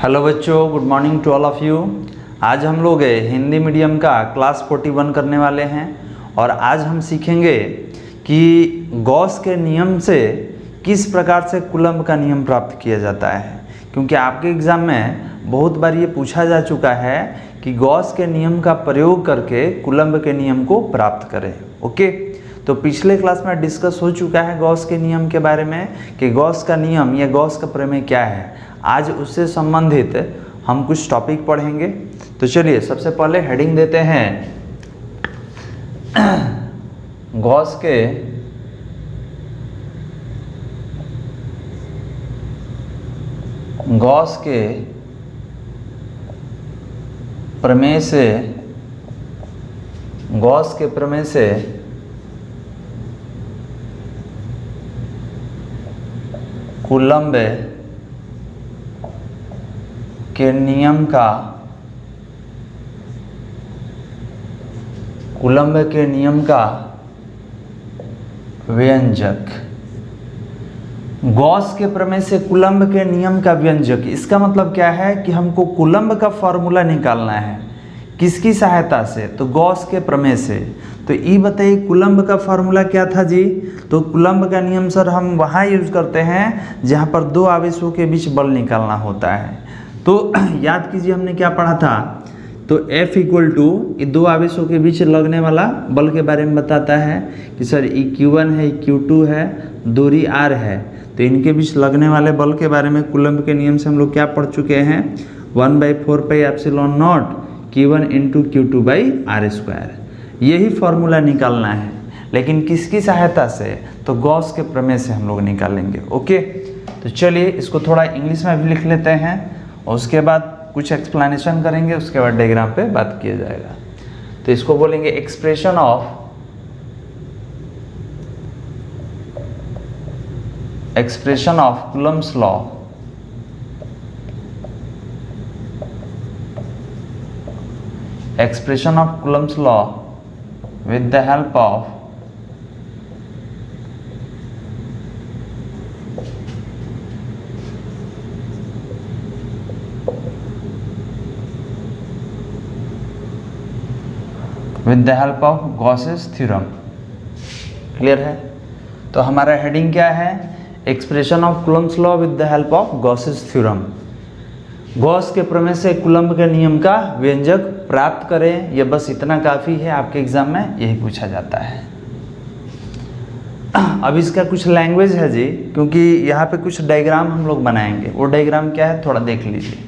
Hello बच्चों, good morning to all of you. आज हम लोग हिंदी मीडियम का क्लास 41 करने वाले हैं और आज हम सीखेंगे कि गॉस के नियम से किस प्रकार से कूलम्ब का नियम प्राप्त किया जाता है। क्योंकि आपके एग्ज़ाम में बहुत बार ये पूछा जा चुका है कि गॉस के नियम का प्रयोग करके कूलम्ब के नियम को प्राप्त करें। ओके, तो पिछले क्लास में डिस्कस हो चुका है गॉस के नियम के बारे में कि गॉस का नियम या गॉस का प्रमेय क्या है। आज उससे संबंधित हम कुछ टॉपिक पढ़ेंगे। तो चलिए सबसे पहले हेडिंग देते हैं गॉस के प्रमेय से कूलम्ब के नियम का व्यंजक। गॉस के प्रमेय से कूलम्ब के नियम का व्यंजक, इसका मतलब क्या है कि हमको कूलम्ब का फॉर्मूला निकालना है। किसकी सहायता से? तो गॉस के प्रमेय से। तो ये बताइए कूलम्ब का फॉर्मूला क्या था जी? तो कूलम्ब का नियम सर हम वहाँ यूज करते हैं जहाँ पर दो आवेशों के बीच बल निकालना होता है। तो याद कीजिए हमने क्या पढ़ा था। तो F इक्वल टू ये दो आवेशों के बीच लगने वाला बल के बारे में बताता है कि सर ये Q1 है, Q2 है, दूरी R है। तो इनके बीच लगने वाले बल के बारे में कूलम्ब के नियम से हम लोग क्या पढ़ चुके हैं? 1/4πε0 Q1 × Q2/r²। यही फॉर्मूला निकालना है, लेकिन किसकी सहायता से? तो गॉस के प्रमेय से हम लोग निकालेंगे। ओके, तो चलिए इसको थोड़ा इंग्लिश में भी लिख लेते हैं और उसके बाद कुछ एक्सप्लेनेशन करेंगे, उसके बाद डायग्राम पे बात किया जाएगा। तो इसको बोलेंगे expression of Coulomb's law. Expression of Coulomb's law with the help of Gauss's theorem. Clear है? तो हमारा हेडिंग क्या है? Expression of Coulomb's law with the help of Gauss's theorem. Gauss के प्रमेय से कूलम्ब के नियम का व्यंजक प्राप्त करें। यह बस इतना काफ़ी है, आपके एग्जाम में यही पूछा जाता है। अब इसका कुछ लैंग्वेज है जी, क्योंकि यहाँ पे कुछ डायग्राम हम लोग बनाएंगे। वो डायग्राम क्या है थोड़ा देख लीजिए।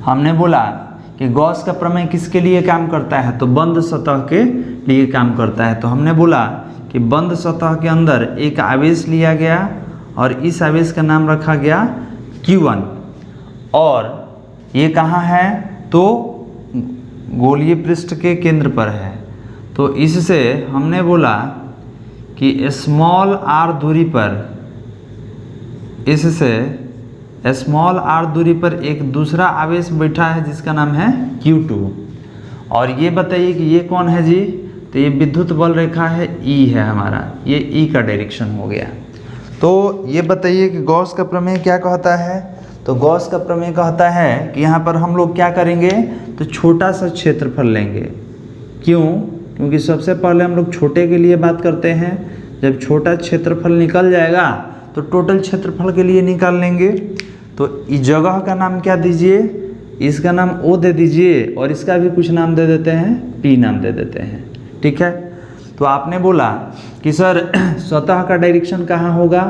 हमने बोला कि गॉस का प्रमेय किसके लिए काम करता है? तो बंद सतह के लिए काम करता है। तो हमने बोला कि बंद सतह के अंदर एक आवेश लिया गया और इस आवेश का नाम रखा गया Q1 और ये कहाँ है? तो गोलीय पृष्ठ के केंद्र पर है। तो इससे हमने बोला कि स्मॉल r दूरी पर एक दूसरा आवेश बैठा है जिसका नाम है Q2। और ये बताइए कि ये कौन है जी? तो ये विद्युत बल रेखा है, E है हमारा, ये E का डायरेक्शन हो गया। तो ये बताइए कि गॉस का प्रमेय क्या कहता है? तो गॉस का प्रमेय कहता है कि यहाँ पर हम लोग क्या करेंगे? तो छोटा सा क्षेत्रफल लेंगे। क्यों? क्योंकि सबसे पहले हम लोग छोटे के लिए बात करते हैं। जब छोटा क्षेत्रफल निकल जाएगा तो टोटल क्षेत्रफल के लिए निकाल लेंगे। तो इस जगह का नाम क्या दीजिए? इसका नाम O दे दीजिए और इसका भी कुछ नाम दे देते हैं, P नाम दे देते हैं। ठीक है? तो आपने बोला कि सर सतह का डायरेक्शन कहाँ होगा?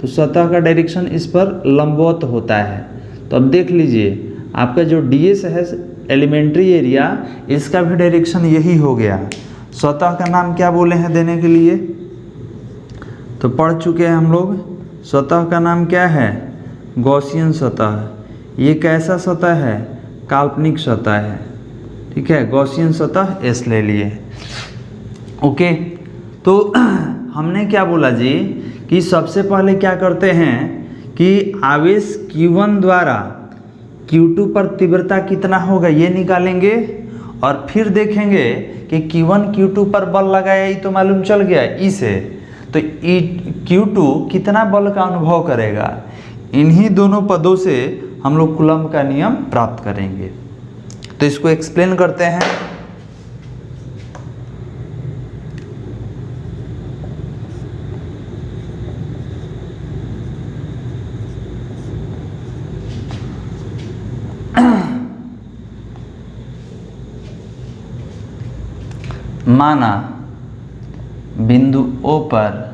तो सतह का डायरेक्शन इस पर लंबवत होता है। तो अब देख लीजिए आपका जो DS है एलिमेंट्री एरिया, इसका भी डायरेक्शन यही हो गया। सतह का नाम क्या बोले हैं देने के लिए? तो पढ़ चुके हैं हम लोग। सतह का नाम क्या है? गॉसियन सतह। ये कैसा सतह है? काल्पनिक सतह है। ठीक है, गॉसियन सतह S ले लिए। ओके, तो हमने क्या बोला जी कि सबसे पहले क्या करते हैं कि आवेश Q1 द्वारा Q2 पर तीव्रता कितना होगा ये निकालेंगे और फिर देखेंगे कि Q1 Q2 पर बल लगाया, ये तो मालूम चल गया E से। तो Q2 कितना बल का अनुभव करेगा? इन्हीं दोनों पदों से हम लोग कूलम्ब का नियम प्राप्त करेंगे। तो इसको एक्सप्लेन करते हैं। माना बिंदु O पर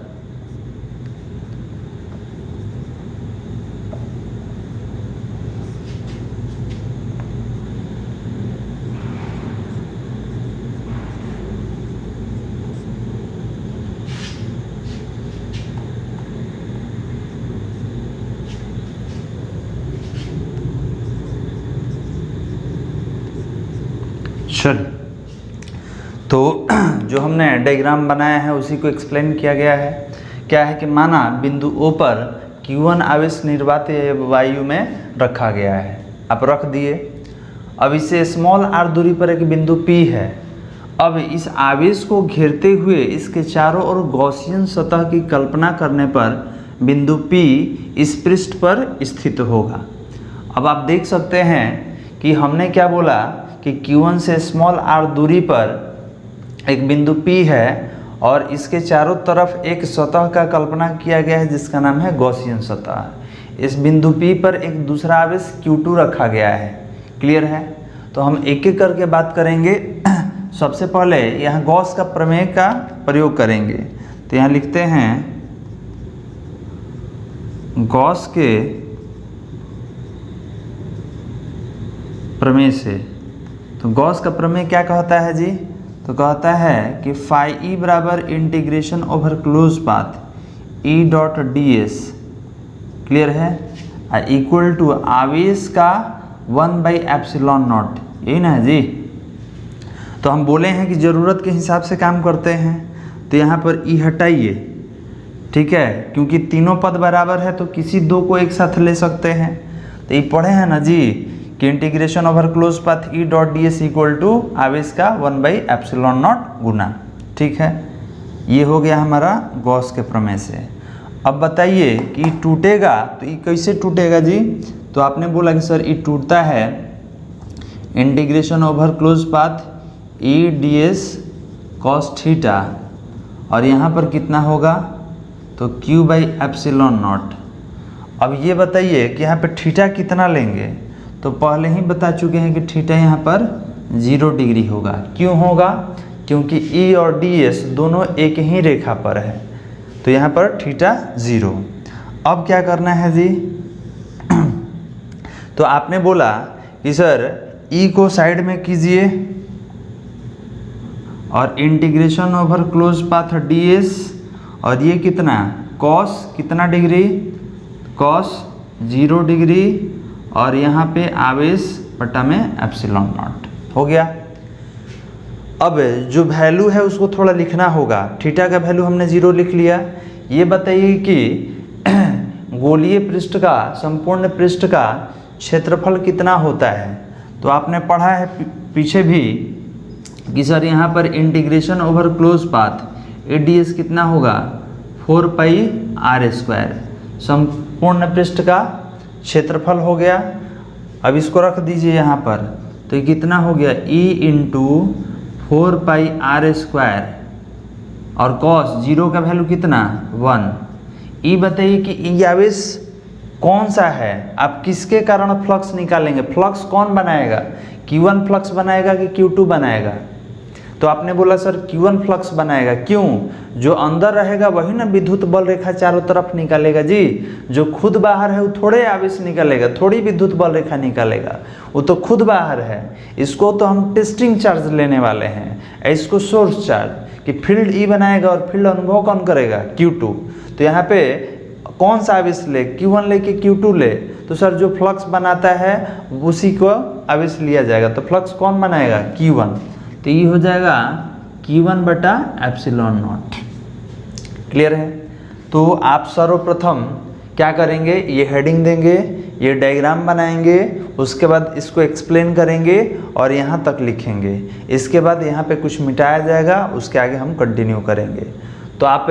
चलिए, तो जो हमने डायग्राम बनाया है उसी को एक्सप्लेन किया गया है। क्या है कि माना बिंदु O पर Q1 आवेश निर्वात वायु में रखा गया है, आप रख दिए। अब इसे स्मॉल r दूरी पर एक बिंदु P है। अब इस आवेश को घेरते हुए इसके चारों ओर गॉसियन सतह की कल्पना करने पर बिंदु P इस पृष्ठ पर स्थित होगा। अब आप देख सकते हैं कि हमने क्या बोला कि Q1 से स्मॉल r दूरी पर एक बिंदु P है और इसके चारों तरफ एक सतह का कल्पना किया गया है जिसका नाम है गॉसियन सतह। इस बिंदु P पर एक दूसरा आवेश Q2 रखा गया है। क्लियर है? तो हम एक एक करके बात करेंगे। सबसे पहले यहाँ गॉस का प्रमेय का प्रयोग करेंगे। तो यहाँ लिखते हैं गॉस के प्रमेय से। तो गॉस का प्रमेय क्या कहता है जी? तो कहता है कि फाई ई बराबर integration over close path E dot D S, clear है, इक्वल टू आवेश का 1/एप्सिलॉन नॉट, यही ना है जी। तो हम बोले हैं कि ज़रूरत के हिसाब से काम करते हैं। तो यहाँ पर ई हटाइए, ठीक है, क्योंकि तीनों पद बराबर है तो किसी दो को एक साथ ले सकते हैं। तो ये पढ़े हैं ना जी कि integration over close path E dot D S equal to आवेश का 1/एप्सिलॉन नॉट गुना, ठीक है। ये हो गया हमारा गॉस के प्रमेय से। अब बताइए कि टूटेगा तो ये कैसे टूटेगा जी? तो आपने बोला कि सर ये टूटता है integration over close path E D S cos theta, और यहाँ पर कितना होगा? तो Q/एप्सिलॉन नॉट। अब ये बताइए कि यहाँ पे थीटा कितना लेंगे? तो पहले ही बता चुके हैं कि थीटा यहाँ पर 0 डिग्री होगा। क्यों होगा? क्योंकि E और DS दोनों एक ही रेखा पर है, तो यहाँ पर थीटा 0। अब क्या करना है जी? तो आपने बोला कि सर E को साइड में कीजिए और integration over close path DS, और ये कितना कॉस कितना डिग्री? कॉस 0 डिग्री, और यहाँ पे आवेश बटा में एप्सिलॉन नॉट हो गया। अब जो वैल्यू है उसको थोड़ा लिखना होगा। थीटा का वैल्यू हमने 0 लिख लिया। ये बताइए कि गोलीय पृष्ठ का, संपूर्ण पृष्ठ का क्षेत्रफल कितना होता है? तो आपने पढ़ा है पीछे भी कि सर यहाँ पर integration over close path ADS कितना होगा? 4πr², संपूर्ण पृष्ठ का क्षेत्रफल हो गया। अब इसको रख दीजिए यहाँ पर, तो ये कितना हो गया? E इंटू 4πr², और कॉस 0 का वैल्यू कितना? 1। ये बताइए कि ये आवेश कौन सा है? आप किसके कारण फ्लक्स निकालेंगे? फ्लक्स कौन बनाएगा? Q1 फ्लक्स बनाएगा कि Q2 बनाएगा? तो आपने बोला सर Q1 फ्लक्स बनाएगा। क्यों? जो अंदर रहेगा वही ना विद्युत बल रेखा चारों तरफ निकालेगा जी। जो खुद बाहर है वो थोड़े आवेश निकालेगा, थोड़ी विद्युत बल रेखा निकालेगा, वो तो खुद बाहर है। इसको तो हम टेस्टिंग चार्ज लेने वाले हैं, इसको सोर्स चार्ज, कि फील्ड ई बनाएगा और फील्ड अनुभव कौन करेगा? Q2। तो यहाँ पे कौन सा आवेश ले? Q1 ले कि Q2 ले? तो सर जो फ्लक्स बनाता है उसी को आवेश लिया जाएगा। तो फ्लक्स कौन बनाएगा? Q1। तो ये हो जाएगा Q1/एप्सिलॉन नॉट। क्लियर है? तो आप सर्वप्रथम क्या करेंगे? ये हेडिंग देंगे, ये डायग्राम बनाएंगे, उसके बाद इसको एक्सप्लेन करेंगे और यहाँ तक लिखेंगे। इसके बाद यहाँ पे कुछ मिटाया जाएगा, उसके आगे हम कंटिन्यू करेंगे। तो आप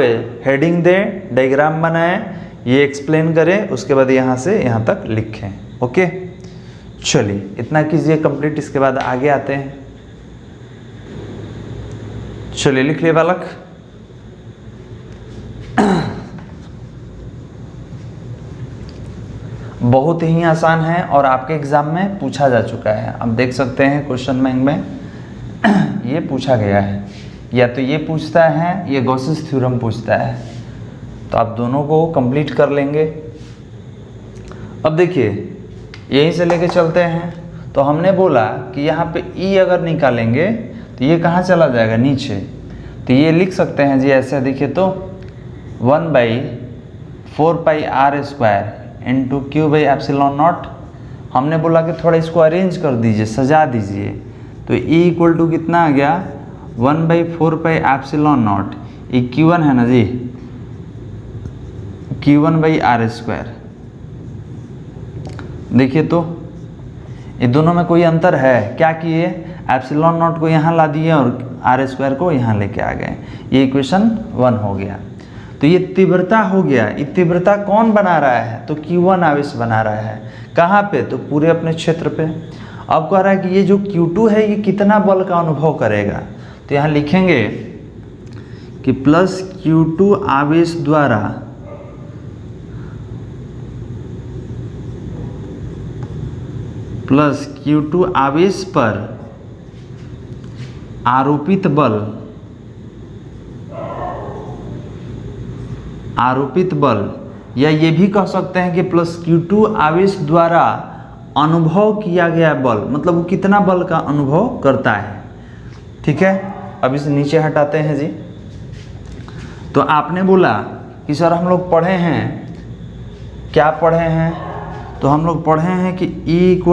हेडिंग दें, डायग्राम बनाएं, ये एक्सप्लेन करें, उसके बाद यहाँ से यहाँ तक लिखें। ओके, चलिए इतना कीजिए कंप्लीट, इसके बाद आगे आते हैं। चलिए लिख लिए बालक। बहुत ही आसान है और आपके एग्जाम में पूछा जा चुका है। अब देख सकते हैं क्वेश्चन बैंक में ये पूछा गया है, या तो ये पूछता है या गॉसेस थ्योरम पूछता है, तो आप दोनों को कंप्लीट कर लेंगे। अब देखिए यहीं से लेके चलते हैं। तो हमने बोला कि यहाँ पे ई अगर निकालेंगे तो ये कहाँ चला जाएगा, नीचे। तो ये लिख सकते हैं जी ऐसे, देखिए तो 1/4πr² into Q by epsilon not. हमने बोला कि थोड़ा इसको अरेंज कर दीजिए, सजा दीजिए। तो ई इक्वल टू कितना आ गया, 1/4π एप्सिलॉन नॉट। ये Q1 है ना जी, Q1/r²। देखिए तो ये दोनों में कोई अंतर है, क्या किए, एप्सिलॉन नॉट को यहाँ ला दिए और r² को यहाँ लेके आ गए। ये इक्वेशन 1 हो गया। तो ये तीव्रता हो गया। ये तीव्रता कौन बना रहा है, तो Q1 आवेश बना रहा है। कहाँ पे, तो पूरे अपने क्षेत्र पे। अब कह रहा है कि ये जो Q2 है ये कितना बल का अनुभव करेगा। तो यहाँ लिखेंगे कि प्लस Q2 आवेश द्वारा प्लस Q2 आवेश पर आरोपित बल, या ये भी कह सकते हैं कि प्लस Q2 आवेश द्वारा अनुभव किया गया बल, मतलब वो कितना बल का अनुभव करता है। ठीक है, अब इसे नीचे हटाते हैं जी। तो आपने बोला कि सर हम लोग पढ़े हैं, क्या पढ़े हैं, तो हम लोग पढ़े हैं कि E =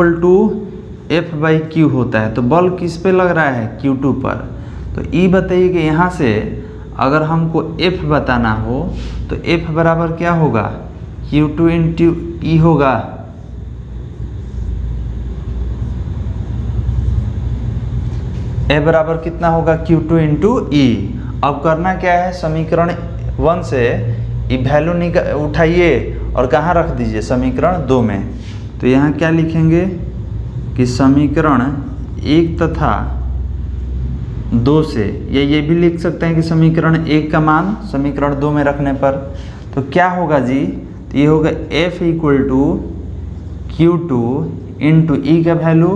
F/Q होता है। तो बल किस पे लग रहा है, Q2 पर। तो E बताइए कि यहाँ से अगर हमको F बताना हो तो F बराबर क्या होगा, Q2 इंटू E होगा। F बराबर कितना होगा, Q2 इंटू E। अब करना क्या है, समीकरण 1 से ये वैल्यू उठाइए और कहाँ रख दीजिए, समीकरण 2 में। तो यहाँ क्या लिखेंगे कि समीकरण 1 तथा 2 से, या ये भी लिख सकते हैं कि समीकरण 1 का मान समीकरण 2 में रखने पर तो क्या होगा जी, तो ये होगा F = Q2 इंटू E का वैल्यू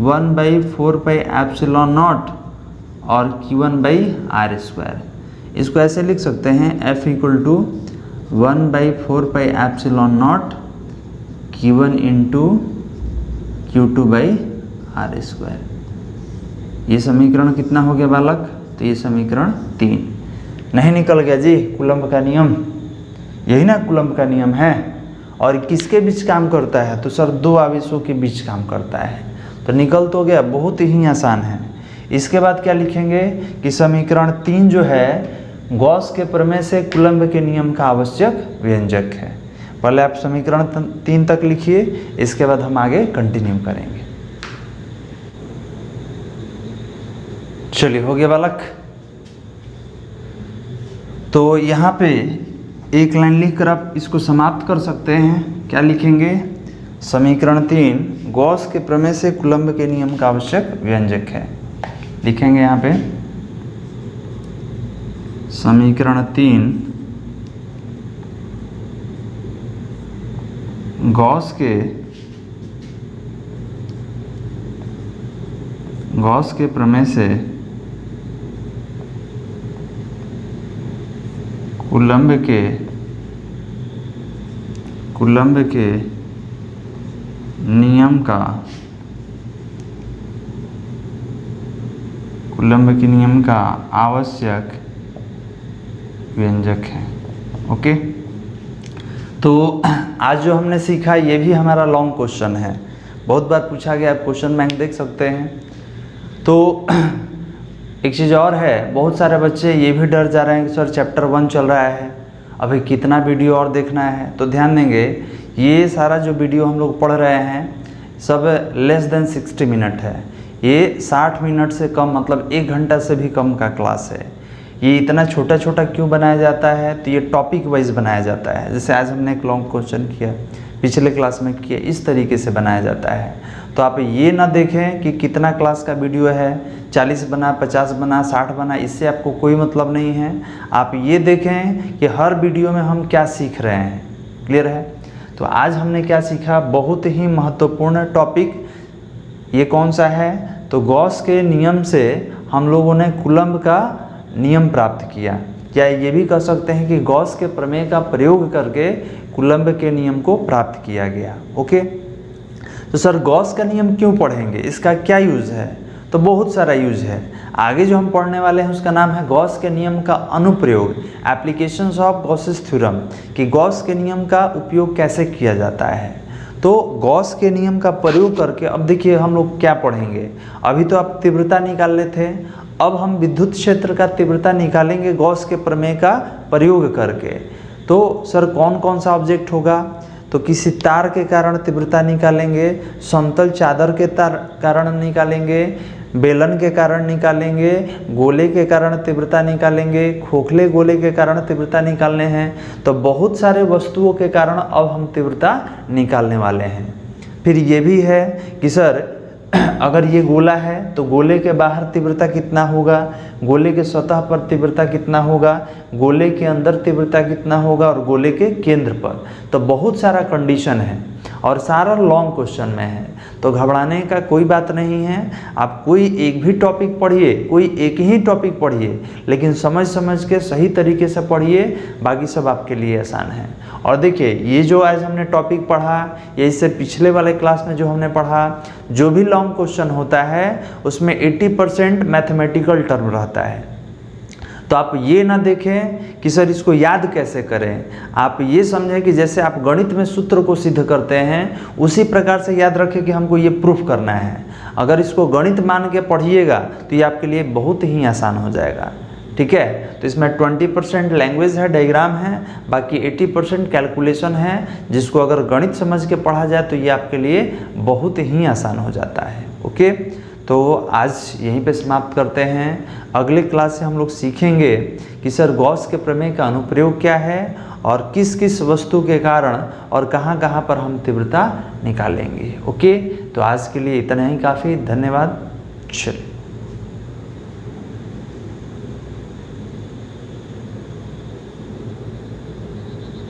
1/4πε0 और Q1/r²। इसको ऐसे लिख सकते हैं, F = 1/4πε0 Q1 इंटू Q2/r²। ये समीकरण कितना हो गया बालक, तो ये समीकरण 3 नहीं निकल गया जी। कूलम्ब का नियम, यही ना कूलम्ब का नियम है। और किसके बीच काम करता है, तो सर 2 आवेशों के बीच काम करता है। तो निकल तो गया, बहुत ही आसान है। इसके बाद क्या लिखेंगे कि समीकरण 3 जो है गॉस के प्रमेय से कूलम्ब के नियम का आवश्यक व्यंजक है। पहले आप समीकरण 3 तक लिखिए, इसके बाद हम आगे कंटिन्यू करेंगे। चलिए हो गया बालक। तो यहाँ पे एक लाइन लिखकर आप इसको समाप्त कर सकते हैं। क्या लिखेंगे, समीकरण 3 गॉस के प्रमेय से कूलम्ब के नियम का आवश्यक व्यंजक है। लिखेंगे यहाँ पे समीकरण 3 गॉस के प्रमेय से कूलम्ब के नियम का आवश्यक व्यंजक है। ओके, तो आज जो हमने सीखा ये भी हमारा लॉन्ग क्वेश्चन है, बहुत बार पूछा गया, आप क्वेश्चन बैंक देख सकते हैं। तो एक चीज़ और है, बहुत सारे बच्चे ये भी डर जा रहे हैं कि सर चैप्टर 1 चल रहा है, अभी कितना वीडियो और देखना है। तो ध्यान देंगे, ये सारा जो वीडियो हम लोग पढ़ रहे हैं सब लेस देन 60 मिनट है। ये 60 मिनट से कम, मतलब 1 घंटा से भी कम का क्लास है। ये इतना छोटा छोटा क्यों बनाया जाता है, तो ये टॉपिक वाइज बनाया जाता है। जैसे आज हमने एक लॉन्ग क्वेश्चन किया, पिछले क्लास में किया, इस तरीके से बनाया जाता है। तो आप ये ना देखें कि कितना क्लास का वीडियो है, 40 बना, 50 बना, 60 बना, इससे आपको कोई मतलब नहीं है। आप ये देखें कि हर वीडियो में हम क्या सीख रहे हैं। क्लियर है? तो आज हमने क्या सीखा, बहुत ही महत्वपूर्ण टॉपिक। ये कौन सा है, तो गॉस के नियम से हम लोगों ने कूलम्ब का नियम प्राप्त किया। क्या ये भी कह सकते हैं कि गॉस के प्रमेय का प्रयोग करके कूलम्ब के नियम को प्राप्त किया गया। ओके, तो सर गॉस का नियम क्यों पढ़ेंगे, इसका क्या यूज़ है, तो बहुत सारा यूज़ है। आगे जो हम पढ़ने वाले हैं उसका नाम है गॉस के नियम का अनुप्रयोग, एप्लीकेशंस ऑफ गॉसेस थ्योरम, कि गॉस के नियम का उपयोग कैसे किया जाता है। तो गॉस के नियम का प्रयोग करके अब देखिए हम लोग क्या पढ़ेंगे। अभी तो आप तीव्रता निकाल ले थे, अब हम विद्युत क्षेत्र का तीव्रता निकालेंगे गॉस के प्रमेय का प्रयोग करके। तो सर कौन कौन सा ऑब्जेक्ट होगा, तो किसी तार के कारण तीव्रता निकालेंगे, समतल चादर के कारण निकालेंगे, बेलन के कारण निकालेंगे, गोले के कारण तीव्रता निकालेंगे, खोखले गोले के कारण तीव्रता निकालने हैं। तो बहुत सारे वस्तुओं के कारण अब हम तीव्रता निकालने वाले हैं। फिर ये भी है कि सर अगर ये गोला है तो गोले के बाहर तीव्रता कितना होगा, गोले के सतह पर तीव्रता कितना होगा, गोले के अंदर तीव्रता कितना होगा और गोले के केंद्र पर। तो बहुत सारा कंडीशन है और सारा लॉन्ग क्वेश्चन में है, तो घबराने का कोई बात नहीं है। आप कोई एक भी टॉपिक पढ़िए, कोई एक ही टॉपिक पढ़िए, लेकिन समझ समझ के सही तरीके से पढ़िए, बाकी सब आपके लिए आसान है। और देखिए ये जो आज हमने टॉपिक पढ़ा, या इससे पिछले वाले क्लास में जो हमने पढ़ा, जो भी लॉन्ग क्वेश्चन होता है उसमें 80% मैथमेटिकल टर्म रहता है। तो आप ये ना देखें कि सर इसको याद कैसे करें, आप ये समझें कि जैसे आप गणित में सूत्र को सिद्ध करते हैं उसी प्रकार से याद रखें कि हमको ये प्रूफ करना है। अगर इसको गणित मान के पढ़िएगा तो ये आपके लिए बहुत ही आसान हो जाएगा। ठीक है, तो इसमें 20% लैंग्वेज है, डायग्राम है, बाकी 80% कैलकुलेशन है, जिसको अगर गणित समझ के पढ़ा जाए तो ये आपके लिए बहुत ही आसान हो जाता है। ओके, तो आज यहीं पे समाप्त करते हैं। अगले क्लास से हम लोग सीखेंगे कि सर गॉस के प्रमेय का अनुप्रयोग क्या है और किस किस वस्तु के कारण और कहाँ कहाँ पर हम तीव्रता निकालेंगे। ओके, तो आज के लिए इतना ही काफ़ी। धन्यवाद। चलिए।